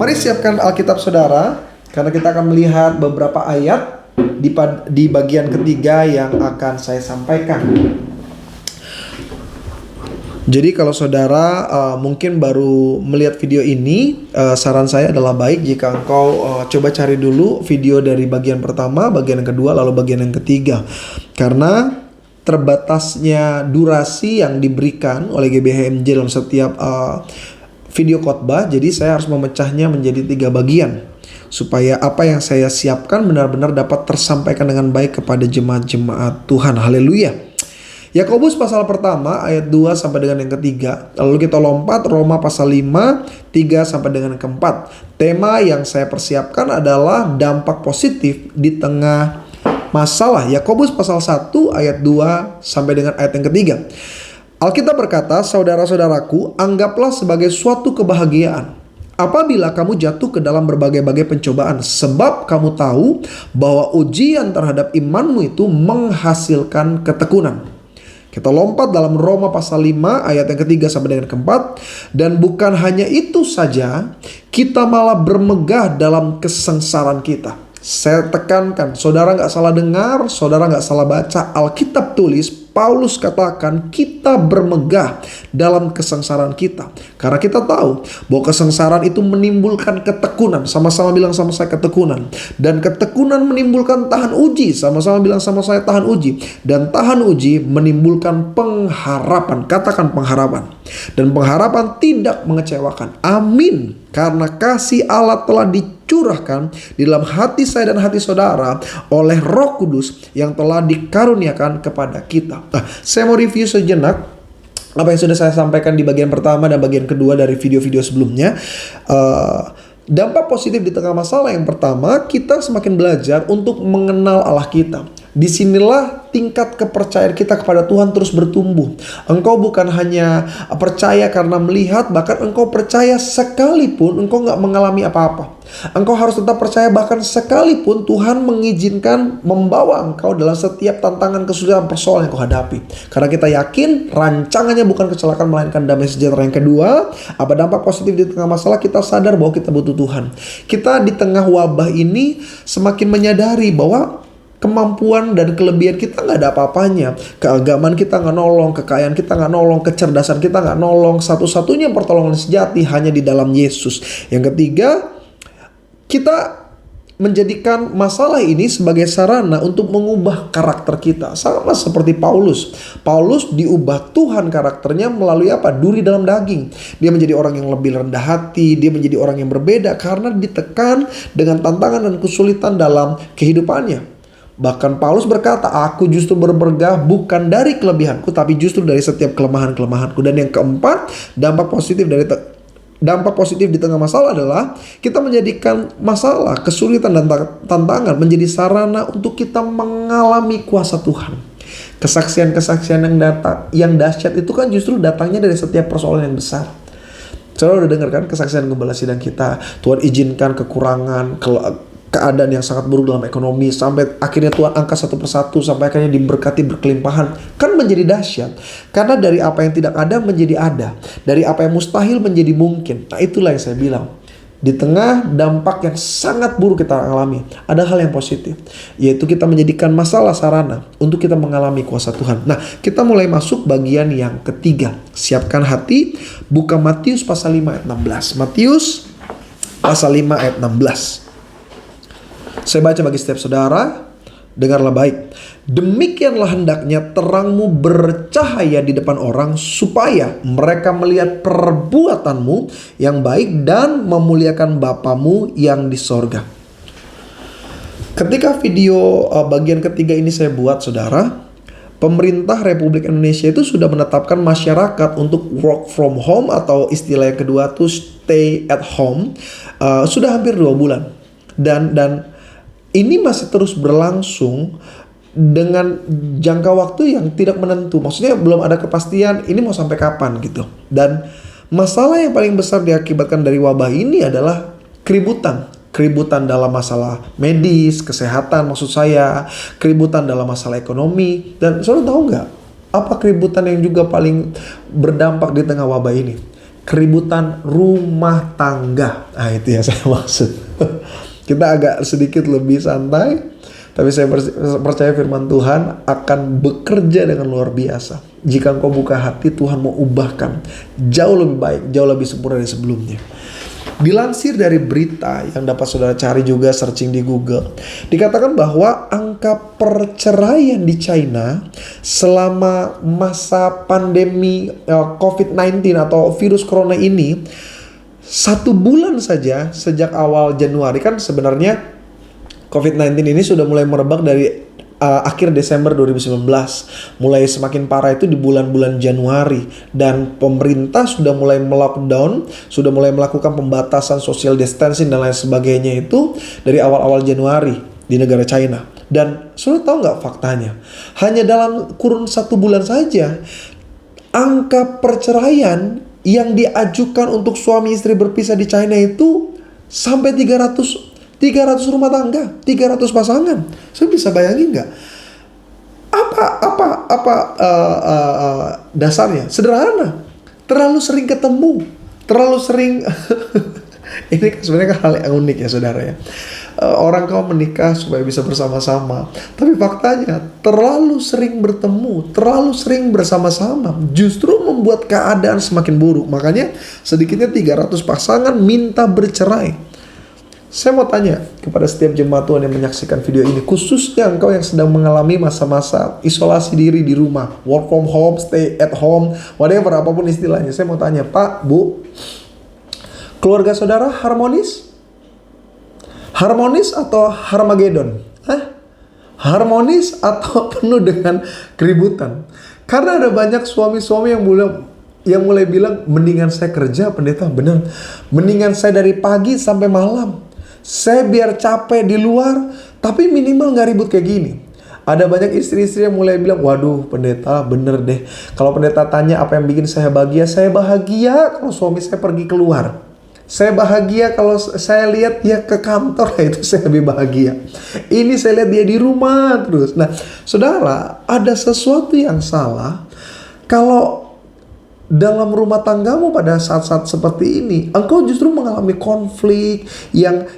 Mari siapkan Alkitab saudara, karena kita akan melihat beberapa ayat di bagian ketiga yang akan saya sampaikan. Jadi kalau saudara mungkin baru melihat video ini, saran saya adalah baik jika engkau coba cari dulu video dari bagian pertama, bagian yang kedua, lalu bagian yang ketiga. Karena terbatasnya durasi yang diberikan oleh GBHMJ dalam setiap video khotbah, jadi saya harus memecahnya menjadi 3 bagian supaya apa yang saya siapkan benar-benar dapat tersampaikan dengan baik kepada jemaat-jemaat Tuhan. Haleluya. Yakobus pasal pertama ayat 2 sampai dengan yang ketiga. Lalu kita lompat Roma pasal 5 3 sampai dengan yang keempat. Tema yang saya persiapkan adalah dampak positif di tengah masalah. Yakobus pasal 1 ayat 2 sampai dengan ayat yang ketiga. Alkitab berkata, saudara-saudaraku, anggaplah sebagai suatu kebahagiaan apabila kamu jatuh ke dalam berbagai-bagai pencobaan, sebab kamu tahu bahwa ujian terhadap imanmu itu menghasilkan ketekunan. Kita lompat dalam Roma pasal 5 ayat yang ketiga sampai dengan keempat. Dan bukan hanya itu saja, kita malah bermegah dalam kesengsaraan kita. Saya tekankan, saudara gak salah dengar, saudara gak salah baca. Alkitab tulis, Paulus katakan kita bermegah dalam kesengsaraan kita. Karena kita tahu bahwa kesengsaraan itu menimbulkan ketekunan. Sama-sama bilang sama saya ketekunan. Dan ketekunan menimbulkan tahan uji. Sama-sama bilang sama saya tahan uji. Dan tahan uji menimbulkan pengharapan. Katakan pengharapan. Dan pengharapan tidak mengecewakan. Amin. Karena kasih Allah telah dicurahkan di dalam hati saya dan hati saudara oleh Roh Kudus yang telah dikaruniakan kepada kita. Nah, saya mau review sejenak apa yang sudah saya sampaikan di bagian pertama dan bagian kedua dari video-video sebelumnya. Dampak positif di tengah masalah yang pertama, kita semakin belajar untuk mengenal Allah kita. Disinilah tingkat kepercayaan kita kepada Tuhan terus bertumbuh. Engkau bukan hanya percaya karena melihat, bahkan engkau percaya sekalipun engkau gak mengalami apa-apa. Engkau harus tetap percaya bahkan sekalipun Tuhan mengizinkan membawa engkau dalam setiap tantangan, kesulitan, persoalan yang kau hadapi. Karena kita yakin rancangannya bukan kecelakaan melainkan damai sejahtera. Yang kedua, apa dampak positif di tengah masalah? Kita sadar bahwa kita butuh Tuhan. Kita di tengah wabah ini semakin menyadari bahwa kemampuan dan kelebihan kita gak ada apa-apanya. Keagamaan kita gak nolong, kekayaan kita gak nolong, kecerdasan kita gak nolong. Satu-satunya pertolongan sejati hanya di dalam Yesus. Yang ketiga, kita menjadikan masalah ini sebagai sarana untuk mengubah karakter kita. Sama seperti Paulus. Paulus diubah Tuhan karakternya melalui apa? Duri dalam daging. Dia menjadi orang yang lebih rendah hati. Dia menjadi orang yang berbeda karena ditekan dengan tantangan dan kesulitan dalam kehidupannya. Bahkan Paulus berkata, aku justru bermegah bukan dari kelebihanku, tapi justru dari setiap kelemahan-kelemahanku. Dan yang keempat, dampak positif di tengah masalah adalah kita menjadikan masalah, kesulitan dan tantangan menjadi sarana untuk kita mengalami kuasa Tuhan. Kesaksian-kesaksian yang dahsyat itu kan justru datangnya dari setiap persoalan yang besar. Saudara udah dengar kan kesaksian gembala sidang kita, Tuhan izinkan kekurangan, keadaan yang sangat buruk dalam ekonomi, sampai akhirnya Tuhan angkat satu persatu sampai akhirnya diberkati berkelimpahan. Kan menjadi dahsyat. Karena dari apa yang tidak ada menjadi ada. Dari apa yang mustahil menjadi mungkin. Nah, itulah yang saya bilang. Di tengah dampak yang sangat buruk kita alami, ada hal yang positif. Yaitu kita menjadikan masalah sarana untuk kita mengalami kuasa Tuhan. Nah, kita mulai masuk bagian yang ketiga. Siapkan hati. Buka Matius pasal 5 ayat 16. Matius pasal 5 ayat 16. Saya baca bagi setiap saudara, dengarlah baik. Demikianlah hendaknya terangmu bercahaya di depan orang, supaya mereka melihat perbuatanmu yang baik dan memuliakan Bapamu yang di sorga. Ketika video bagian ketiga ini saya buat, saudara, pemerintah Republik Indonesia itu sudah menetapkan masyarakat untuk work from home, atau istilah yang kedua tuh stay at home, sudah hampir 2 bulan. Dan ini masih terus berlangsung dengan jangka waktu yang tidak menentu. Maksudnya belum ada kepastian ini mau sampai kapan gitu. Dan masalah yang paling besar diakibatkan dari wabah ini adalah keributan. Keributan dalam masalah medis, kesehatan maksud saya. Keributan dalam masalah ekonomi. Dan saudara tahu nggak apa keributan yang juga paling berdampak di tengah wabah ini? keributan rumah tangga. Nah itu yang saya maksud. Kita agak sedikit lebih santai, tapi saya percaya firman Tuhan akan bekerja dengan luar biasa. Jika engkau buka hati, Tuhan mau ubahkan jauh lebih baik, jauh lebih sempurna dari sebelumnya. Dilansir dari berita yang dapat saudara cari juga, searching di Google, dikatakan bahwa angka perceraian di China selama masa pandemi COVID-19 atau virus corona ini, 1 bulan saja sejak awal Januari, kan sebenarnya COVID-19 ini sudah mulai merebak dari akhir Desember 2019. Mulai semakin parah itu di bulan-bulan Januari. Dan pemerintah sudah mulai melockdown, sudah mulai melakukan pembatasan social distancing dan lain sebagainya itu dari awal-awal Januari di negara China. Dan sudah tahu nggak faktanya? Hanya dalam kurun 1 bulan saja, angka perceraian yang diajukan untuk suami istri berpisah di China itu sampai 300 rumah tangga, 300 pasangan. Saya bisa bayangin nggak? Apa dasarnya? Sederhana. Terlalu sering ketemu, terlalu sering. Ini sebenarnya hal yang unik ya saudara ya. Orang kau menikah supaya bisa bersama-sama, tapi faktanya terlalu sering bertemu, terlalu sering bersama-sama justru membuat keadaan semakin buruk. Makanya sedikitnya 300 pasangan minta bercerai. Saya mau tanya kepada setiap jemaat Tuhan yang menyaksikan video ini, khususnya engkau yang sedang mengalami masa-masa isolasi diri di rumah, work from home, stay at home, whatever, apapun istilahnya. Saya mau tanya, Pak, Bu, keluarga saudara harmonis? Harmonis atau Harmagedon? Harmonis atau penuh dengan keributan? Karena ada banyak suami-suami yang mulai bilang, mendingan saya kerja pendeta, benar. Mendingan saya dari pagi sampai malam. Saya biar capek di luar, tapi minimal gak ribut kayak gini. Ada banyak istri-istri yang mulai bilang, waduh pendeta bener deh. Kalau pendeta tanya apa yang bikin saya bahagia kalau suami saya pergi keluar. Saya bahagia kalau saya lihat dia ke kantor, itu saya lebih bahagia. Ini saya lihat dia di rumah terus. Nah saudara, ada sesuatu yang salah kalau dalam rumah tanggamu pada saat-saat seperti ini, engkau justru mengalami konflik yang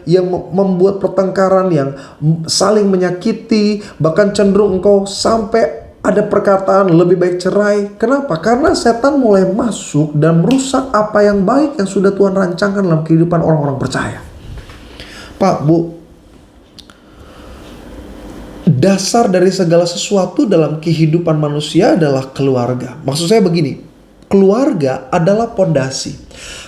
membuat pertengkaran, yang saling menyakiti, bahkan cenderung engkau sampai ada perkataan lebih baik cerai. Kenapa? Karena setan mulai masuk dan merusak apa yang baik yang sudah Tuhan rancangkan dalam kehidupan orang-orang percaya. Pak, Bu, dasar dari segala sesuatu dalam kehidupan manusia adalah keluarga. Maksud saya begini, keluarga adalah pondasi.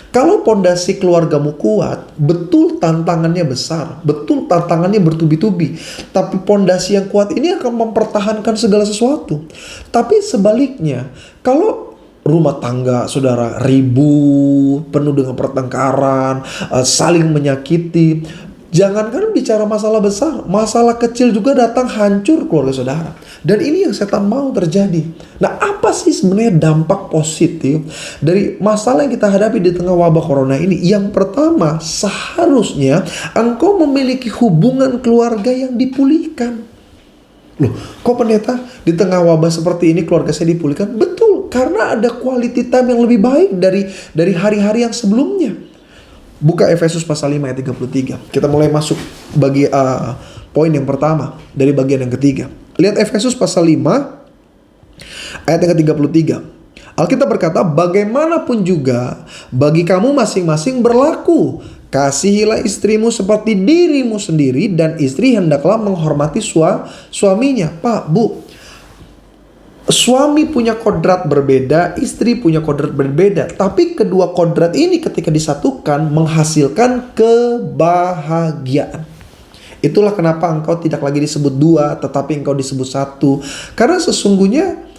Kalau pondasi keluargamu kuat, betul tantangannya besar, betul tantangannya bertubi-tubi. Tapi pondasi yang kuat ini akan mempertahankan segala sesuatu. Tapi sebaliknya, kalau rumah tangga saudara ribut, penuh dengan pertengkaran, saling menyakiti, jangankan bicara masalah besar, masalah kecil juga datang, hancur keluarga saudara. Dan ini yang setan mau terjadi. Nah, apa sih sebenarnya dampak positif dari masalah yang kita hadapi di tengah wabah corona ini? Yang pertama, seharusnya engkau memiliki hubungan keluarga yang dipulihkan. Loh, kok pendeta di tengah wabah seperti ini keluarga saya dipulihkan? Betul, karena ada quality time yang lebih baik dari hari-hari yang sebelumnya. Buka Efesus pasal 5 ayat 33. Kita mulai masuk bagi poin yang pertama dari bagian yang ketiga. Lihat Efesus pasal 5 ayat yang ke-33. Alkitab berkata, bagaimanapun juga bagi kamu masing-masing berlaku, kasihilah istrimu seperti dirimu sendiri, dan istri hendaklah menghormati suaminya. Pak, Bu, suami punya kodrat berbeda, istri punya kodrat berbeda. Tapi kedua kodrat ini ketika disatukan menghasilkan kebahagiaan. Itulah kenapa engkau tidak lagi disebut dua, tetapi engkau disebut satu. Karena sesungguhnya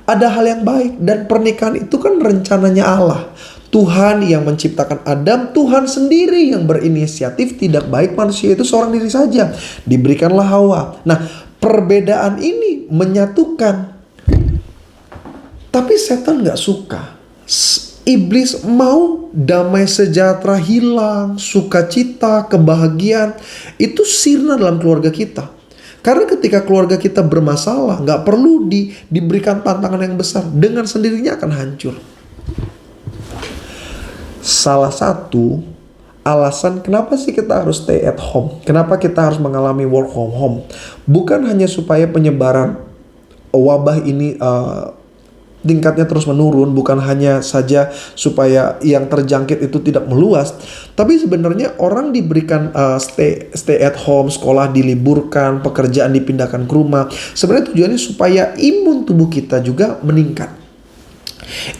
ada hal yang baik. Dan pernikahan itu kan rencananya Allah. Tuhan yang menciptakan Adam, Tuhan sendiri yang berinisiatif. Tidak baik manusia itu seorang diri saja. Diberikanlah Hawa. Nah, perbedaan ini menyatukan. Tapi setan gak suka. Iblis mau damai sejahtera hilang, sukacita, kebahagiaan itu sirna dalam keluarga kita. Karena ketika keluarga kita bermasalah, gak perlu diberikan tantangan yang besar, dengan sendirinya akan hancur. Salah satu alasan kenapa sih kita harus stay at home, kenapa kita harus mengalami work from home, bukan hanya supaya penyebaran wabah ini tingkatnya terus menurun, bukan hanya saja supaya yang terjangkit itu tidak meluas, tapi sebenarnya orang diberikan stay at home, sekolah diliburkan, pekerjaan dipindahkan ke rumah. Sebenarnya tujuannya supaya imun tubuh kita juga meningkat.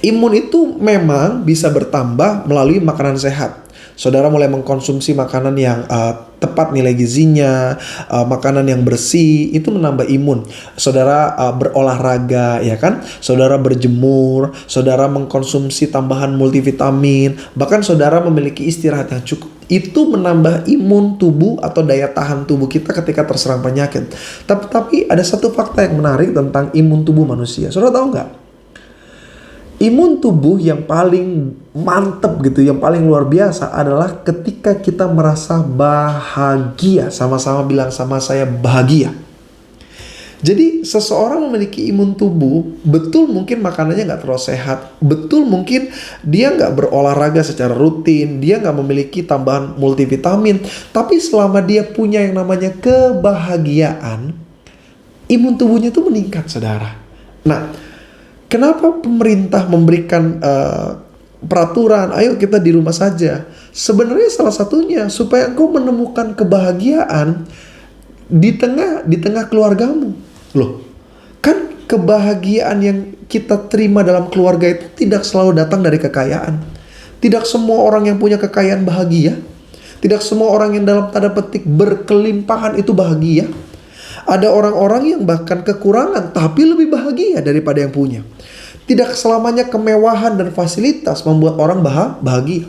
Imun itu memang bisa bertambah melalui makanan sehat. Saudara mulai mengkonsumsi makanan yang tepat nilai gizinya, makanan yang bersih, itu menambah imun. Saudara berolahraga, ya kan? Saudara berjemur, saudara mengkonsumsi tambahan multivitamin, bahkan saudara memiliki istirahat yang cukup. Itu menambah imun tubuh atau daya tahan tubuh kita ketika terserang penyakit. Tapi ada satu fakta yang menarik tentang imun tubuh manusia. Saudara tahu nggak? Imun tubuh yang paling mantep gitu, yang paling luar biasa adalah ketika kita merasa bahagia. Sama-sama bilang sama saya, bahagia. Jadi seseorang memiliki imun tubuh, betul mungkin makanannya nggak terlalu sehat, betul mungkin dia nggak berolahraga secara rutin, dia nggak memiliki tambahan multivitamin, tapi selama dia punya yang namanya kebahagiaan, imun tubuhnya tuh meningkat, saudara. Nah, kenapa pemerintah memberikan peraturan, ayo kita di rumah saja? Sebenarnya salah satunya supaya engkau menemukan kebahagiaan di tengah keluargamu. Loh, kan kebahagiaan yang kita terima dalam keluarga itu tidak selalu datang dari kekayaan. Tidak semua orang yang punya kekayaan bahagia. Tidak semua orang yang dalam tanda petik berkelimpahan itu bahagia. Ada orang-orang yang bahkan kekurangan tapi lebih bahagia daripada yang punya. Tidak selamanya kemewahan dan fasilitas membuat orang bahagia.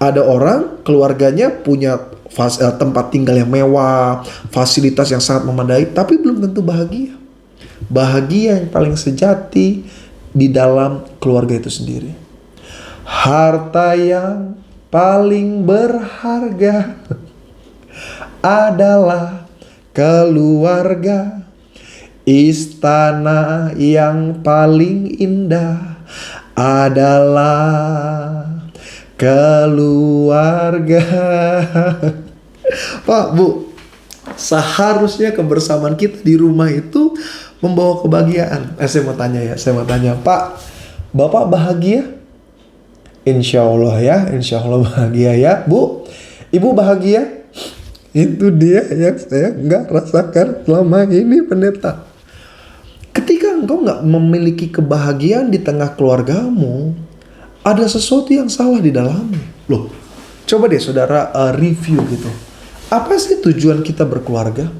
Ada orang keluarganya punya tempat tinggal yang mewah, fasilitas yang sangat memadai, tapi belum tentu bahagia. Bahagia yang paling sejati di dalam keluarga itu sendiri. Harta yang paling berharga adalah keluarga. Istana yang paling indah adalah keluarga. Pak, Bu, seharusnya kebersamaan kita di rumah itu membawa kebahagiaan. Saya mau tanya, Pak, Bapak bahagia? Insya Allah ya, insya Allah bahagia ya. Bu, Ibu bahagia? Itu dia yang saya nggak rasakan selama ini, pendeta. Ketika engkau nggak memiliki kebahagiaan di tengah keluargamu, ada sesuatu yang salah di dalamnya. Loh, coba deh saudara review gitu. Apa sih tujuan kita berkeluarga?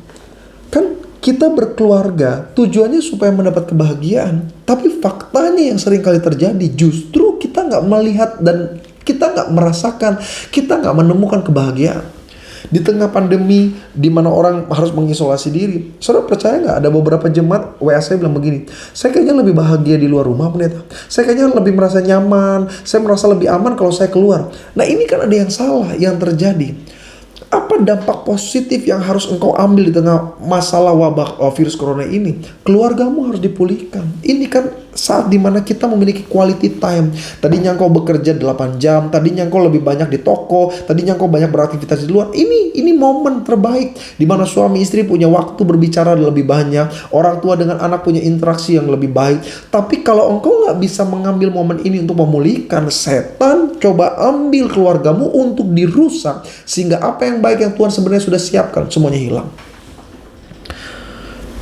Kan kita berkeluarga tujuannya supaya mendapat kebahagiaan. Tapi faktanya yang sering kali terjadi, justru kita nggak melihat dan kita nggak merasakan, kita nggak menemukan kebahagiaan. Di tengah pandemi, di mana orang harus mengisolasi diri, saudara percaya nggak ada beberapa jemaat WA saya bilang begini, saya kayaknya lebih bahagia di luar rumah, pendeta. Saya kayaknya lebih merasa nyaman, saya merasa lebih aman kalau saya keluar. Nah, ini kan ada yang salah yang terjadi. Apa dampak positif yang harus engkau ambil di tengah masalah wabah virus corona ini? Keluargamu harus dipulihkan. Ini kan saat dimana kita memiliki quality time. Tadinya engkau bekerja 8 jam, tadinya engkau lebih banyak di toko, tadinya engkau banyak beraktivitas di luar. Ini momen terbaik dimana suami istri punya waktu berbicara lebih banyak, orang tua dengan anak punya interaksi yang lebih baik. Tapi kalau engkau gak bisa mengambil momen ini untuk memulihkan, setan coba ambil keluargamu untuk dirusak, sehingga apa yang baik yang Tuhan sebenarnya sudah siapkan semuanya hilang.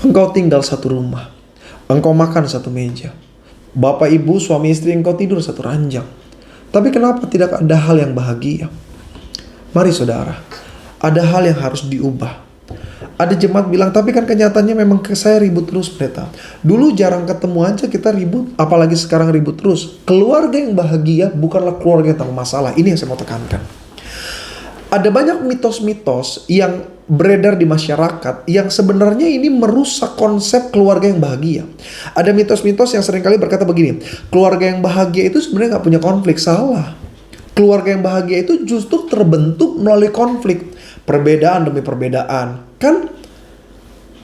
Engkau tinggal satu rumah, engkau makan satu meja, bapak ibu suami istri engkau tidur satu ranjang, tapi kenapa tidak ada hal yang bahagia? Mari saudara, ada hal yang harus diubah. Ada jemaat bilang, tapi kan kenyataannya memang saya ribut terus, pendeta. Dulu jarang ketemu aja kita ribut, apalagi sekarang ribut terus. Keluarga yang bahagia bukanlah keluarga yang tanpa masalah. Ini yang saya mau tekankan. Ada banyak mitos-mitos yang beredar di masyarakat yang sebenarnya ini merusak konsep keluarga yang bahagia. Ada mitos-mitos yang seringkali berkata begini, keluarga yang bahagia itu sebenarnya gak punya konflik. Salah. Keluarga yang bahagia itu justru terbentuk melalui konflik. Perbedaan demi perbedaan. Kan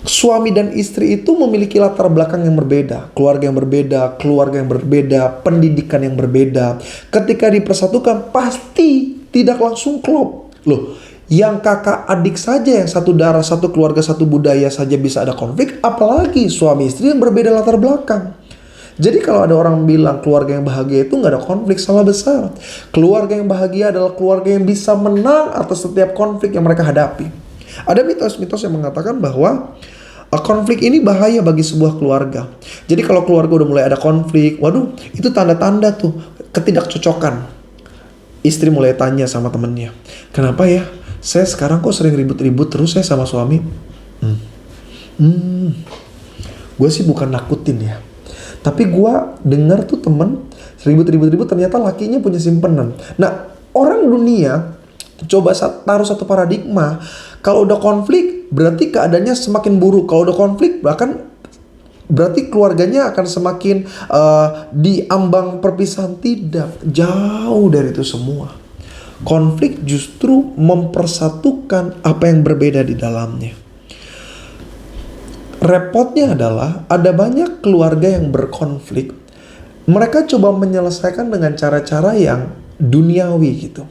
Suami dan istri itu memiliki latar belakang yang berbeda, keluarga yang berbeda, pendidikan yang berbeda. Ketika dipersatukan pasti tidak langsung klop. Loh, yang kakak adik saja yang satu darah, satu keluarga, satu budaya saja bisa ada konflik, apalagi suami istri yang berbeda latar belakang. Jadi kalau ada orang bilang keluarga yang bahagia itu nggak ada konflik, salah besar. Keluarga yang bahagia adalah keluarga yang bisa menang atas setiap konflik yang mereka hadapi. Ada mitos-mitos yang mengatakan bahwa konflik ini bahaya bagi sebuah keluarga. Jadi kalau keluarga udah mulai ada konflik, waduh, itu tanda-tanda tuh ketidakcocokan. Istri mulai tanya sama temennya, kenapa ya? Saya sekarang kok sering ribut-ribut terus ya sama suami? Gue sih bukan nakutin ya. Tapi gue dengar tuh temen ribut-ribut ternyata lakinya punya simpenan. Nah, orang dunia coba taruh satu paradigma. Kalau udah konflik, berarti keadaannya semakin buruk. Kalau udah konflik, bahkan berarti keluarganya akan semakin diambang perpisahan. Tidak, jauh dari itu semua. Konflik justru mempersatukan apa yang berbeda di dalamnya. Repotnya adalah ada banyak keluarga yang berkonflik. Mereka coba menyelesaikan dengan cara-cara yang duniawi gitu.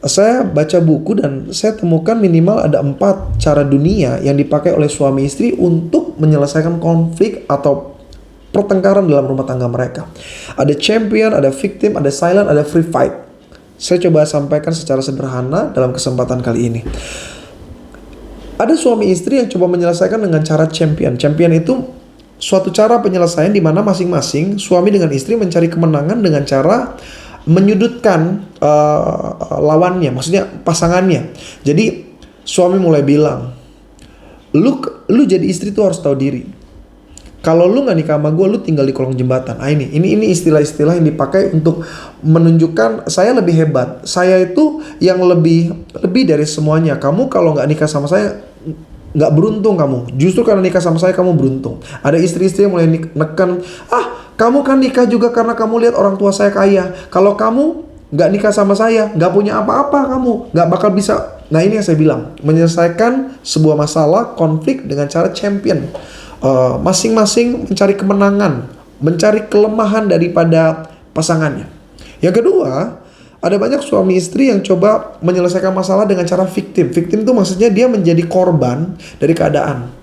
Saya baca buku dan saya temukan minimal ada 4 cara dunia yang dipakai oleh suami istri untuk menyelesaikan konflik atau pertengkaran dalam rumah tangga mereka. Ada champion, ada victim, ada silent, ada free fight. Saya coba sampaikan secara sederhana dalam kesempatan kali ini. Ada suami istri yang coba menyelesaikan dengan cara champion. Champion itu suatu cara penyelesaian di mana masing-masing suami dengan istri mencari kemenangan dengan cara menyudutkan lawannya, maksudnya pasangannya. Jadi suami mulai bilang, lu jadi istri tuh harus tahu diri. Kalau lu nggak nikah sama gue, lu tinggal di kolong jembatan. Ini istilah-istilah yang dipakai untuk menunjukkan saya lebih hebat. Saya itu yang lebih dari semuanya. Kamu kalau nggak nikah sama saya nggak beruntung kamu. Justru karena nikah sama saya kamu beruntung. Ada istri-istri yang mulai neken, kamu kan nikah juga karena kamu lihat orang tua saya kaya. Kalau kamu nggak nikah sama saya, nggak punya apa-apa kamu, nggak bakal bisa. Nah, ini yang saya bilang, menyelesaikan sebuah masalah konflik dengan cara champion. Masing-masing mencari kemenangan, mencari kelemahan daripada pasangannya. Yang kedua, ada banyak suami istri yang coba menyelesaikan masalah dengan cara victim. Victim itu maksudnya dia menjadi korban dari keadaan.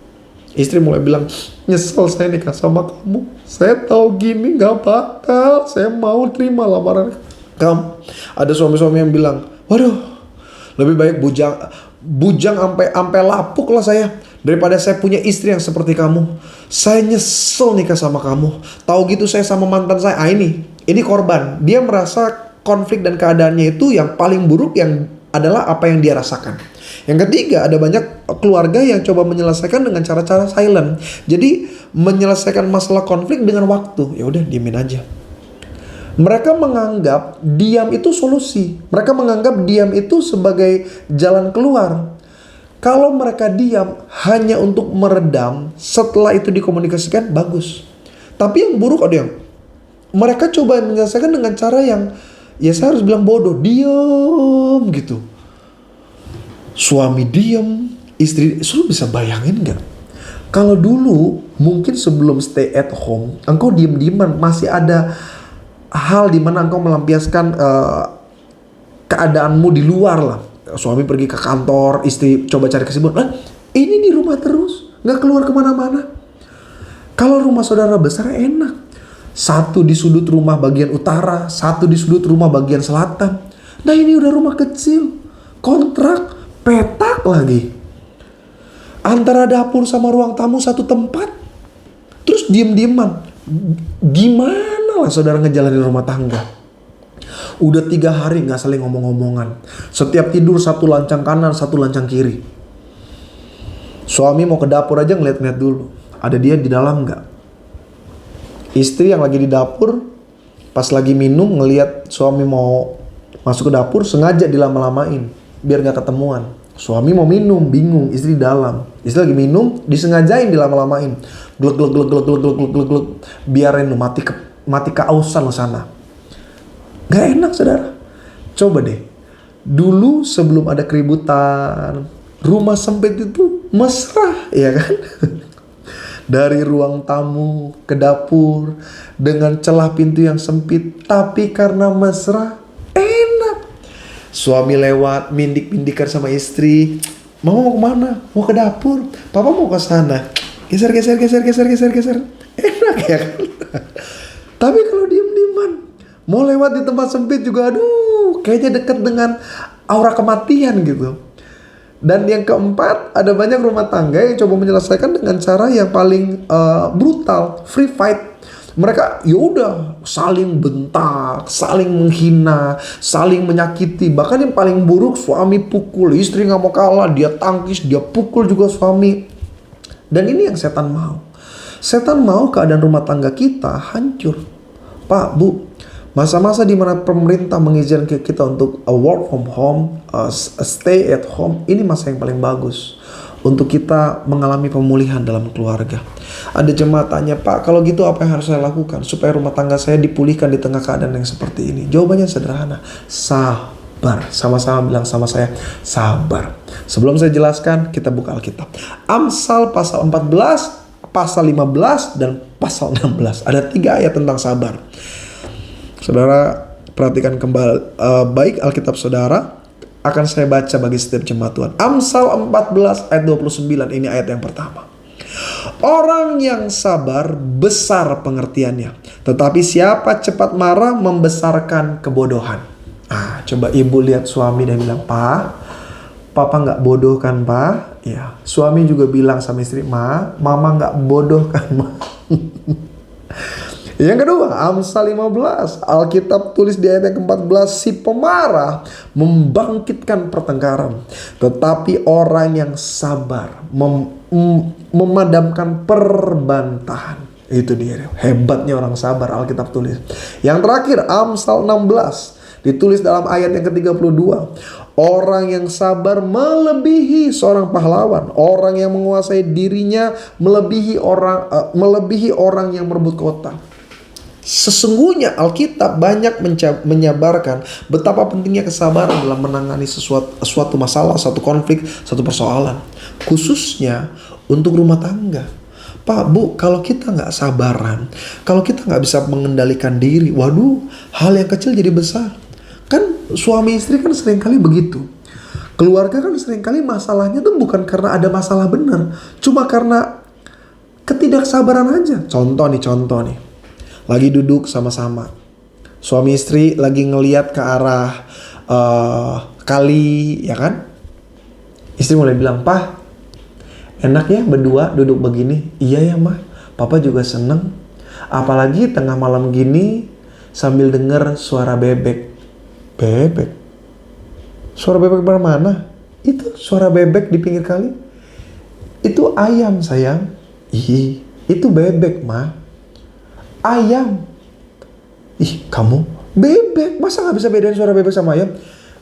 Istri mulai bilang, nyesel saya nikah sama kamu. Saya tahu gini gak bakal, saya mau terima lamaran kamu. Ada suami-suami yang bilang, waduh, lebih baik bujang sampai lapuk lah saya daripada saya punya istri yang seperti kamu. Saya nyesel nikah sama kamu. Tahu gitu saya sama mantan saya. Ini korban. Dia merasa konflik dan keadaannya itu yang paling buruk yang adalah apa yang dia rasakan. Yang ketiga, ada banyak keluarga yang coba menyelesaikan dengan cara-cara silent. Jadi menyelesaikan masalah konflik dengan waktu. Ya udah, diemin aja. Mereka menganggap diam itu solusi. Mereka menganggap diam itu sebagai jalan keluar. Kalau mereka diam hanya untuk meredam, setelah itu dikomunikasikan, bagus. Tapi yang buruk ada yang mereka coba menyelesaikan dengan cara yang, ya saya harus bilang bodoh, diam gitu. Suami diam, istri, lu bisa bayangin gak? Kalau dulu mungkin sebelum stay at home, engkau diem-dieman, masih ada hal di mana engkau melampiaskan keadaanmu di luar lah. Suami pergi ke kantor, istri coba cari kesibukan. Ini di rumah terus, nggak keluar kemana-mana. Kalau rumah saudara besar enak. Satu di sudut rumah bagian utara, satu di sudut rumah bagian selatan. Nah, ini udah rumah kecil, kontrak, petak lagi. Antara dapur sama ruang tamu satu tempat. Terus diem-dieman. Gimana lah saudara ngejalanin rumah tangga? Udah 3 hari gak saling ngomong-ngomongan. Setiap tidur satu lancang kanan, satu lancang kiri. Suami mau ke dapur aja ngeliat-ngeliat dulu. Ada dia di dalam gak? Istri yang lagi di dapur, pas lagi minum ngeliat suami mau masuk ke dapur, sengaja dilama-lamain. Biar gak ketemuan. Suami mau minum, bingung, istri di dalam. Istri lagi minum, disengajain dilama-lamain. Glek. Biarin lu mati keausan lu sana. Gak enak saudara. Coba deh. Dulu sebelum ada keributan, rumah sempit itu mesra, ya kan? Dari ruang tamu ke dapur dengan celah pintu yang sempit, tapi karena mesra, enak. Suami lewat, mindik-mindikan sama istri. Mama mau kemana? Mau ke dapur. Papa mau ke sana. Geser, geser, geser, geser, geser, geser. Enak ya kan? Tapi kalau diem-dieman, mau lewat di tempat sempit juga, aduh, kayaknya deket dengan aura kematian gitu. Dan yang keempat, ada banyak rumah tangga yang coba menyelesaikan dengan cara yang paling brutal, free fight. Mereka yaudah saling bentak, saling menghina, saling menyakiti. Bahkan yang paling buruk, suami pukul, istri nggak mau kalah, dia tangkis, dia pukul juga suami. Dan ini yang setan mau. Setan mau keadaan rumah tangga kita hancur. Pak, Bu, masa-masa di mana pemerintah mengizinkan kita untuk work from home, stay at home, ini masa yang paling bagus untuk kita mengalami pemulihan dalam keluarga. Ada jemaat tanya, Pak, kalau gitu apa yang harus saya lakukan supaya rumah tangga saya dipulihkan di tengah keadaan yang seperti ini? Jawabannya sederhana, sabar. Sama-sama bilang sama saya, sabar. Sebelum saya jelaskan, kita buka Alkitab. Amsal pasal 14, pasal 15, dan pasal 16. Ada 3 ayat tentang sabar. Saudara perhatikan kembali baik Alkitab saudara. Akan saya baca bagi setiap jemaat Tuhan. Amsal 14 ayat 29, ini ayat yang pertama. Orang yang sabar besar pengertiannya, tetapi siapa cepat marah membesarkan kebodohan. Coba ibu lihat suami dan bilang, Pak, Papa nggak bodoh kan, Pak? Ya. Suami juga bilang sama istri, Mama nggak bodoh kan, Ma? Yang kedua, Amsal 15, Alkitab tulis di ayat yang ke-14, si pemarah membangkitkan pertengkaran, tetapi orang yang sabar memadamkan perbantahan. Itu dia, hebatnya orang sabar, Alkitab tulis. Yang terakhir, Amsal 16, ditulis dalam ayat yang ke-32. Orang yang sabar melebihi seorang pahlawan. Orang yang menguasai dirinya melebihi orang yang merebut kota. Sesungguhnya Alkitab banyak menyabarkan betapa pentingnya kesabaran dalam menangani suatu masalah, suatu konflik, suatu persoalan. Khususnya untuk rumah tangga. Pak, Bu, kalau kita nggak sabaran, kalau kita nggak bisa mengendalikan diri, waduh, hal yang kecil jadi besar. Kan suami istri kan seringkali begitu. Keluarga kan seringkali masalahnya tuh bukan karena ada masalah benar, cuma karena ketidaksabaran aja. Contoh nih. Lagi duduk sama-sama. Suami istri lagi ngeliat ke arah kali, ya kan? Istri mulai bilang, Pak, enak ya berdua duduk begini. Iya ya, Ma. Papa juga seneng. Apalagi tengah malam gini sambil denger suara bebek. Bebek? Suara bebek mana? Itu suara bebek di pinggir kali. Itu ayam, sayang. Ih, itu bebek, Ma. Ayam. Ih, kamu bebek. Masa gak bisa bedain suara bebek sama ayam?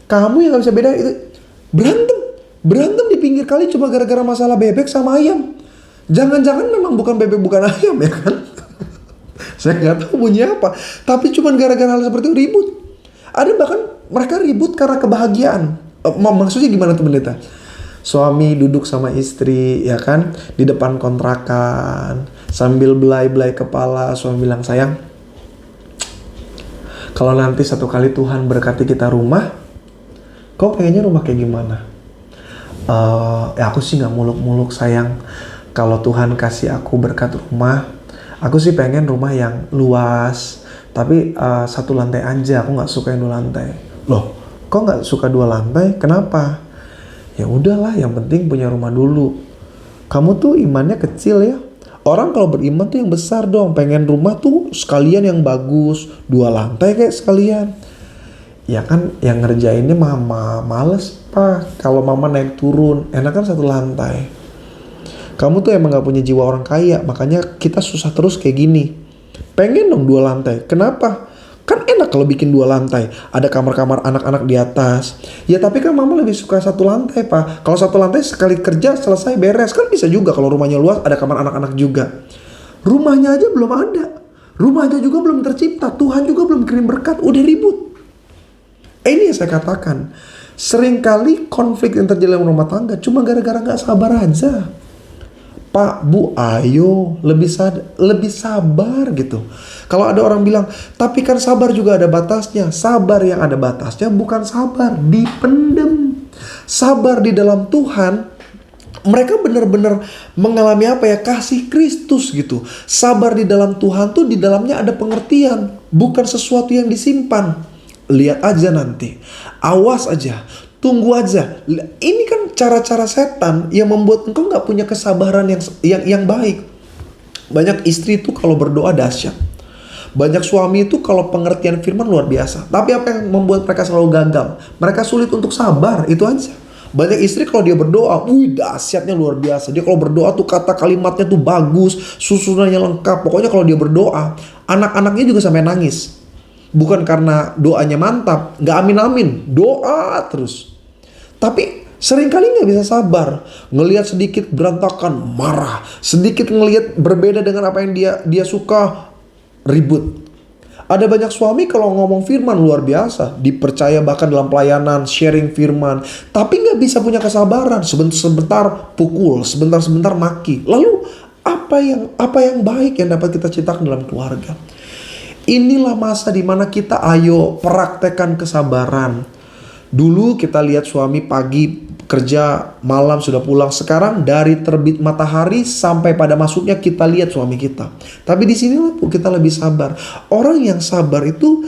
Kamu yang gak bisa bedain itu. Berantem di pinggir kali cuma gara-gara masalah bebek sama ayam. Jangan-jangan memang bukan bebek, bukan ayam, ya kan? Saya gak tahu bunyi apa. Tapi cuma gara-gara hal seperti itu ribut. Ada bahkan mereka ribut karena kebahagiaan. Maksudnya gimana tuh, pendeta? Suami duduk sama istri, ya kan, di depan kontrakan, sambil belai-belai kepala. Suami bilang, sayang, kalau nanti satu kali Tuhan berkati kita rumah, kau pengennya rumah kayak gimana? Ya aku sih gak muluk-muluk, sayang. Kalau Tuhan kasih aku berkat rumah, aku sih pengen rumah yang luas, tapi 1 lantai aja. Aku gak suka yang 2 lantai. Loh, kok gak suka 2 lantai? Kenapa? Ya udahlah, yang penting punya rumah dulu. Kamu tuh imannya kecil ya. Orang kalau beriman tuh yang besar dong. Pengen rumah tuh sekalian yang bagus, 2 lantai kayak sekalian. Ya kan yang ngerjainnya mama. Males, Pak. Kalau mama naik turun, enakan 1 lantai. Kamu tuh emang gak punya jiwa orang kaya, makanya kita susah terus kayak gini. Pengen dong 2 lantai. Kenapa? Kan enak kalau bikin 2 lantai. Ada kamar-kamar anak-anak di atas. Ya tapi kan mama lebih suka 1 lantai, Pak. Kalau 1 lantai sekali kerja selesai beres. Kan bisa juga kalau rumahnya luas ada kamar anak-anak juga. Rumahnya aja belum ada. Rumahnya juga belum tercipta. Tuhan juga belum kirim berkat. Udah ribut. Ini yang saya katakan. Seringkali konflik yang terjadi dalam rumah tangga cuma gara-gara gak sabar aja. Pak, Bu, ayo lebih sabar gitu. Kalau ada orang bilang, tapi kan sabar juga ada batasnya. Sabar yang ada batasnya bukan sabar dipendem. Sabar di dalam Tuhan, mereka benar-benar mengalami apa ya? Kasih Kristus gitu. Sabar di dalam Tuhan tuh di dalamnya ada pengertian, bukan sesuatu yang disimpan. Lihat aja nanti, awas aja, tunggu aja. Ini kan cara-cara setan yang membuat engkau nggak punya kesabaran yang baik. Banyak istri itu kalau berdoa dahsyat. Banyak suami itu kalau pengertian firman luar biasa. Tapi apa yang membuat mereka selalu gagal? Mereka sulit untuk sabar, itu aja. Banyak istri kalau dia berdoa, dahsyatnya luar biasa. Dia kalau berdoa tuh kata kalimatnya tuh bagus, susunannya lengkap. Pokoknya kalau dia berdoa, anak-anaknya juga sampai nangis. Bukan karena doanya mantap, nggak amin-amin, doa terus. Tapi seringkali nggak bisa sabar, ngelihat sedikit berantakan, marah. Sedikit ngelihat berbeda dengan apa yang dia suka, ribut. Ada banyak suami kalau ngomong firman luar biasa, dipercaya bahkan dalam pelayanan, sharing firman, tapi nggak bisa punya kesabaran. Sebentar pukul, sebentar maki. Lalu apa yang baik yang dapat kita ciptakan dalam keluarga? Inilah masa dimana kita ayo praktekkan kesabaran. Dulu kita lihat suami pagi kerja, malam sudah pulang. Sekarang dari terbit matahari sampai pada masuknya kita lihat suami kita. Tapi di sinilah kita lebih sabar. Orang yang sabar itu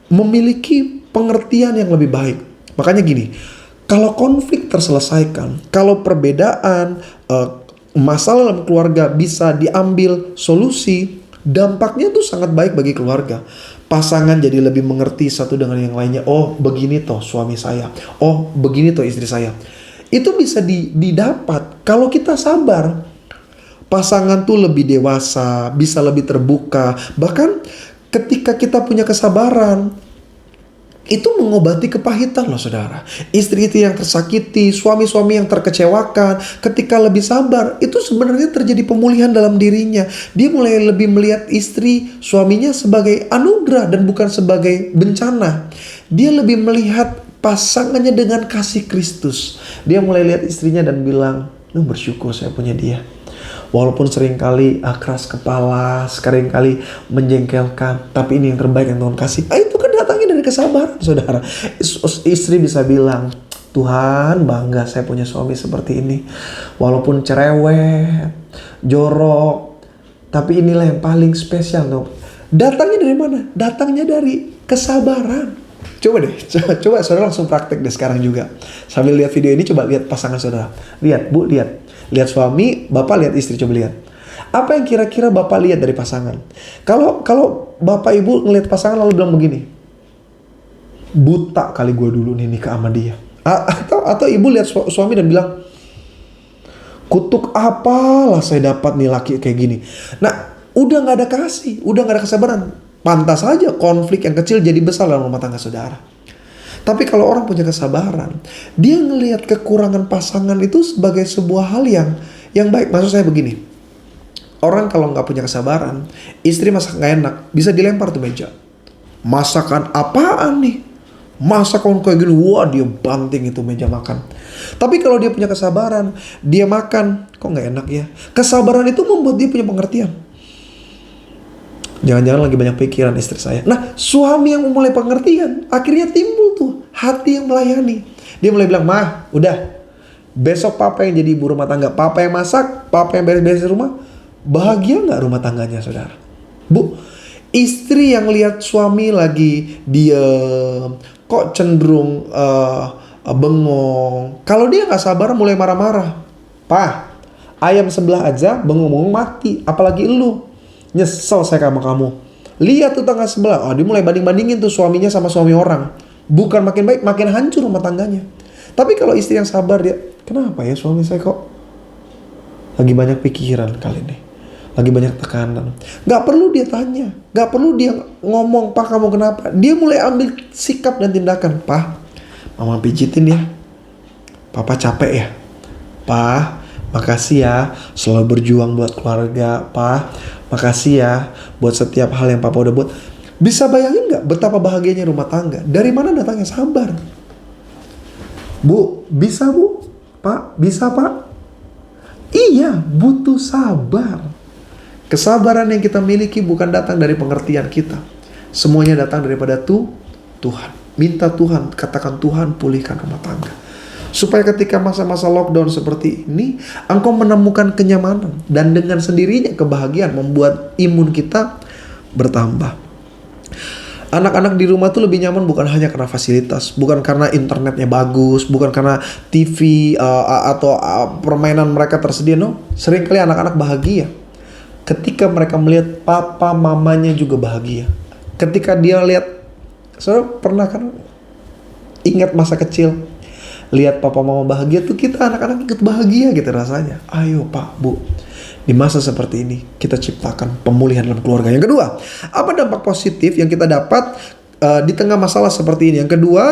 memiliki pengertian yang lebih baik. Makanya gini, kalau konflik terselesaikan, kalau perbedaan, masalah dalam keluarga bisa diambil solusi, dampaknya tuh sangat baik bagi keluarga. Pasangan jadi lebih mengerti satu dengan yang lainnya. Oh, begini toh suami saya. Oh, begini toh istri saya. Itu bisa didapat kalau kita sabar. Pasangan tuh lebih dewasa, bisa lebih terbuka. Bahkan ketika kita punya kesabaran, itu mengobati kepahitan loh saudara. Istri-istri yang tersakiti, suami-suami yang terkecewakan, ketika lebih sabar, itu sebenarnya terjadi pemulihan dalam dirinya. Dia mulai lebih melihat istri, suaminya sebagai anugerah dan bukan sebagai bencana. Dia lebih melihat pasangannya dengan kasih Kristus. Dia mulai lihat istrinya dan bilang, bersyukur saya punya dia. Walaupun seringkali keras kepala, seringkali menjengkelkan, tapi ini yang terbaik yang Tuhan kasih. Itu kan datangnya dari kesabaran, saudara. Istri bisa bilang, Tuhan bangga saya punya suami seperti ini. Walaupun cerewet, jorok, tapi inilah yang paling spesial. Datangnya dari mana? Datangnya dari kesabaran. Coba deh, coba saudara langsung praktek deh sekarang juga. Sambil lihat video ini, coba lihat pasangan saudara. Lihat, Bu, lihat. Lihat suami, bapak lihat istri, coba lihat. Apa yang kira-kira bapak lihat dari pasangan? Kalau bapak ibu ngelihat pasangan lalu bilang begini, buta kali gue dulu nih nikah sama dia. Atau ibu lihat suami dan bilang, kutuk apalah saya dapat nih laki kayak gini. Nah, udah gak ada kasih, udah gak ada kesabaran. Pantas saja konflik yang kecil jadi besar dalam rumah tangga saudara. Tapi kalau orang punya kesabaran, dia ngelihat kekurangan pasangan itu sebagai sebuah hal yang baik. Maksud saya begini, orang kalau nggak punya kesabaran, istri masak nggak enak, bisa dilempar tuh meja. Masakan apaan nih? Masakan kayak gini, wah dia banting itu meja makan. Tapi kalau dia punya kesabaran, dia makan, kok nggak enak ya? Kesabaran itu membuat dia punya pengertian. Jangan-jangan lagi banyak pikiran istri saya. Nah, suami yang mulai pengertian, akhirnya timbul tuh hati yang melayani. Dia mulai bilang, "Mah, udah. Besok papa yang jadi ibu rumah tangga. Papa yang masak, papa yang beres-beres rumah." Bahagia nggak rumah tangganya, saudara? Bu, istri yang lihat suami lagi diem, kok cenderung bengong. Kalau dia nggak sabar mulai marah-marah. "Pah, ayam sebelah aja bengong-bengong mati. Apalagi lu. Nyesel saya sama kamu." Lihat tuh tangga sebelah. Dia mulai banding-bandingin tuh suaminya sama suami orang. Bukan makin baik, makin hancur rumah tangganya. Tapi kalau istri yang sabar, dia, kenapa ya suami saya kok lagi banyak pikiran kali ini, lagi banyak tekanan. Gak perlu dia tanya, gak perlu dia ngomong, "Pak kamu kenapa?" Dia mulai ambil sikap dan tindakan. "Pak, mama pijitin ya. Papa capek ya. Pak, makasih ya selalu berjuang buat keluarga. Pak, makasih ya buat setiap hal yang papa udah buat." Bisa bayangin gak betapa bahagianya rumah tangga? Dari mana datangnya sabar? Bu, bisa bu? Pak, bisa pak? Iya, butuh sabar. Kesabaran yang kita miliki bukan datang dari pengertian kita. Semuanya datang daripada Tuhan. Minta Tuhan, katakan Tuhan pulihkan rumah tangga. Supaya ketika masa-masa lockdown seperti ini, engkau menemukan kenyamanan. Dan dengan sendirinya kebahagiaan membuat imun kita bertambah. Anak-anak di rumah tuh lebih nyaman bukan hanya karena fasilitas, bukan karena internetnya bagus, bukan karena TV atau permainan mereka tersedia. No, seringkali anak-anak bahagia ketika mereka melihat papa mamanya juga bahagia. Ketika dia lihat, saudara pernah kan ingat masa kecil, lihat papa mama bahagia tuh kita anak-anak ikut bahagia gitu rasanya. Ayo Pak, Bu, di masa seperti ini kita ciptakan pemulihan dalam keluarga. Yang kedua, apa dampak positif yang kita dapat di tengah masalah seperti ini? Yang kedua,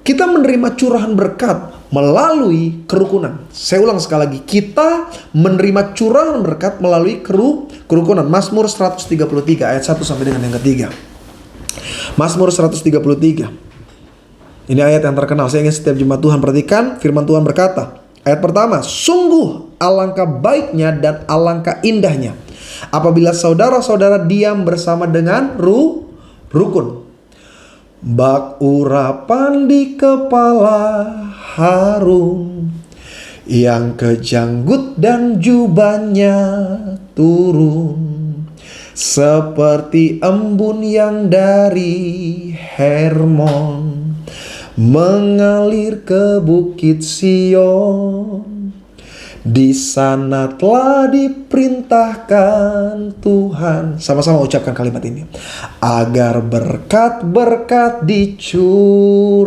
kita menerima curahan berkat melalui kerukunan. Saya ulang sekali lagi, kita menerima curahan berkat melalui kerukunan. Mazmur 133 ayat 1 sampai dengan yang ketiga. Mazmur 133. Ini ayat yang terkenal. Saya ingin setiap jemaat Tuhan perhatikan. Firman Tuhan berkata, ayat pertama, sungguh alangkah baiknya dan alangkah indahnya apabila saudara-saudara diam bersama dengan rukun. Bak urapan di kepala harum, yang kejanggut dan jubahnya turun, seperti embun yang dari Hermon mengalir ke bukit Sion. Di sana telah diperintahkan Tuhan. Sama-sama ucapkan kalimat ini. Agar berkat-berkat dicurahkan,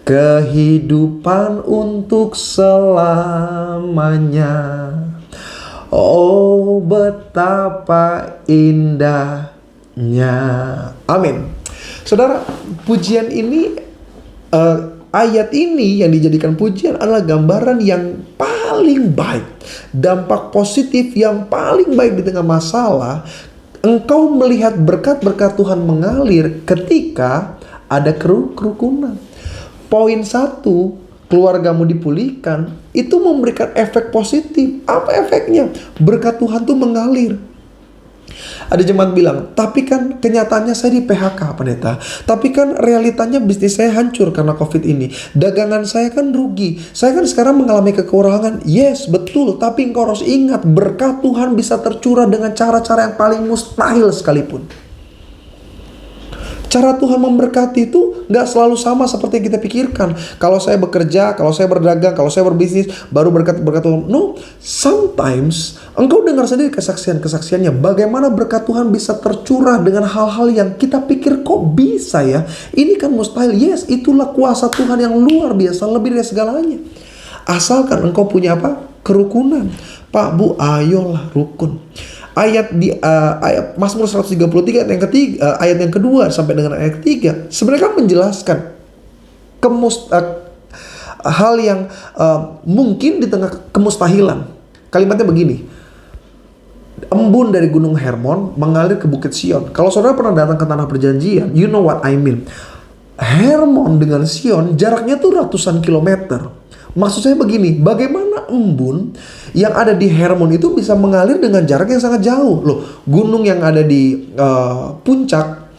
kehidupan untuk selamanya. Oh, betapa indahnya. Amin. Saudara, pujian ini, ayat ini yang dijadikan pujian adalah gambaran yang paling baik. Dampak positif yang paling baik di tengah masalah. Engkau melihat berkat-berkat Tuhan mengalir ketika ada kerukunan. Poin 1, keluargamu dipulihkan, itu memberikan efek positif. Apa efeknya? Berkat Tuhan tuh mengalir. Ada jemaat bilang, tapi kan kenyataannya saya di PHK pendeta. Tapi kan realitanya bisnis saya hancur karena COVID ini. Dagangan saya kan rugi. Saya kan sekarang mengalami kekurangan. Yes, betul. Tapi engkau harus ingat, berkat Tuhan bisa tercurah dengan cara-cara yang paling mustahil sekalipun. Cara Tuhan memberkati itu gak selalu sama seperti yang kita pikirkan. Kalau saya bekerja, kalau saya berdagang, kalau saya berbisnis, baru berkat Tuhan. No, sometimes engkau dengar sendiri kesaksian-kesaksiannya. Bagaimana berkat Tuhan bisa tercurah dengan hal-hal yang kita pikir kok bisa ya. Ini kan mustahil. Yes, itulah kuasa Tuhan yang luar biasa, lebih dari segalanya. Asalkan engkau punya apa? Kerukunan. Pak, Bu, ayolah rukun. Ayat di ayat Mazmur 133 ayat yang ketiga, ayat yang kedua sampai dengan ayat ketiga sebenarnya kan menjelaskan hal yang mungkin di tengah kemustahilan. Kalimatnya begini, embun dari gunung Hermon mengalir ke bukit Sion. Kalau saudara pernah datang ke tanah perjanjian, you know what I mean. Hermon dengan Sion jaraknya tuh ratusan kilometer. Maksud saya begini, bagaimana embun yang ada di Hermon itu bisa mengalir dengan jarak yang sangat jauh? Loh, gunung yang ada di puncak,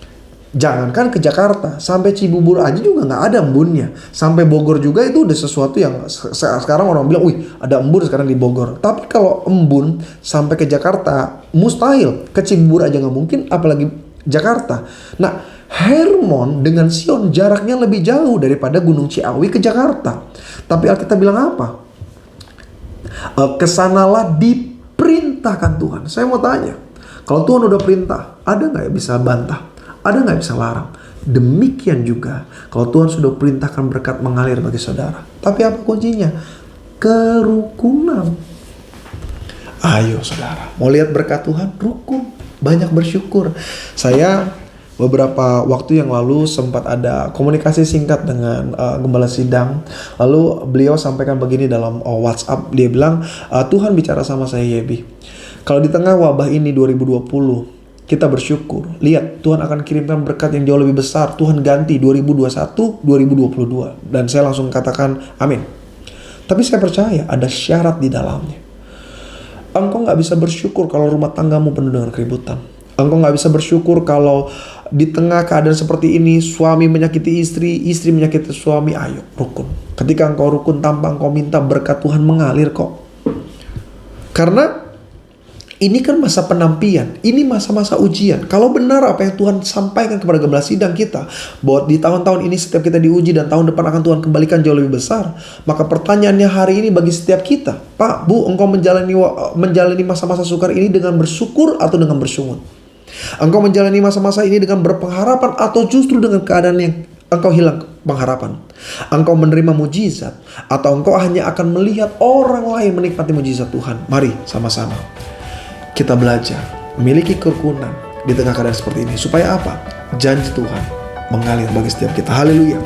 jangankan ke Jakarta, sampai Cibubur aja juga nggak ada embunnya. Sampai Bogor juga itu udah sesuatu yang sekarang orang bilang, wih ada embun sekarang di Bogor. Tapi kalau embun sampai ke Jakarta, mustahil. Ke Cibubur aja nggak mungkin, apalagi Jakarta. Nah, Hermon dengan Sion jaraknya lebih jauh daripada Gunung Ciawi ke Jakarta. Tapi Alkitab bilang apa? Kesanalah diperintahkan Tuhan. Saya mau tanya, kalau Tuhan udah perintah, ada nggak yang bisa bantah? Ada nggak yang bisa larang? Demikian juga kalau Tuhan sudah perintahkan berkat mengalir bagi saudara. Tapi apa kuncinya? Kerukunan. Ayo saudara, mau lihat berkat Tuhan? Rukun. Banyak bersyukur. Saya beberapa waktu yang lalu sempat ada komunikasi singkat dengan gembala sidang. Lalu beliau sampaikan begini dalam WhatsApp. Dia bilang, Tuhan bicara sama saya, Yebi. Kalau di tengah wabah ini 2020, kita bersyukur. Lihat, Tuhan akan kirimkan berkat yang jauh lebih besar. Tuhan ganti 2021, 2022. Dan saya langsung katakan, amin. Tapi saya percaya ada syarat di dalamnya. Engkau gak bisa bersyukur kalau rumah tanggamu penuh dengan keributan. Engkau gak bisa bersyukur kalau di tengah keadaan seperti ini, suami menyakiti istri, istri menyakiti suami. Ayo, rukun. Ketika engkau rukun tanpa engkau minta, berkat Tuhan mengalir kok. Karena ini kan masa penampian, ini masa-masa ujian. Kalau benar apa yang Tuhan sampaikan kepada gembala sidang kita, bahwa di tahun-tahun ini setiap kita diuji dan tahun depan akan Tuhan kembalikan jauh lebih besar, maka pertanyaannya hari ini bagi setiap kita, Pak, Bu, engkau menjalani masa-masa sukar ini dengan bersyukur atau dengan bersungut? Engkau menjalani masa-masa ini dengan berpengharapan atau justru dengan keadaan yang engkau hilang pengharapan? Engkau menerima mujizat atau engkau hanya akan melihat orang lain menikmati mujizat Tuhan? Mari sama-sama kita belajar memiliki kerukunan di tengah keadaan seperti ini. Supaya apa? Janji Tuhan mengalir bagi setiap kita. Haleluya.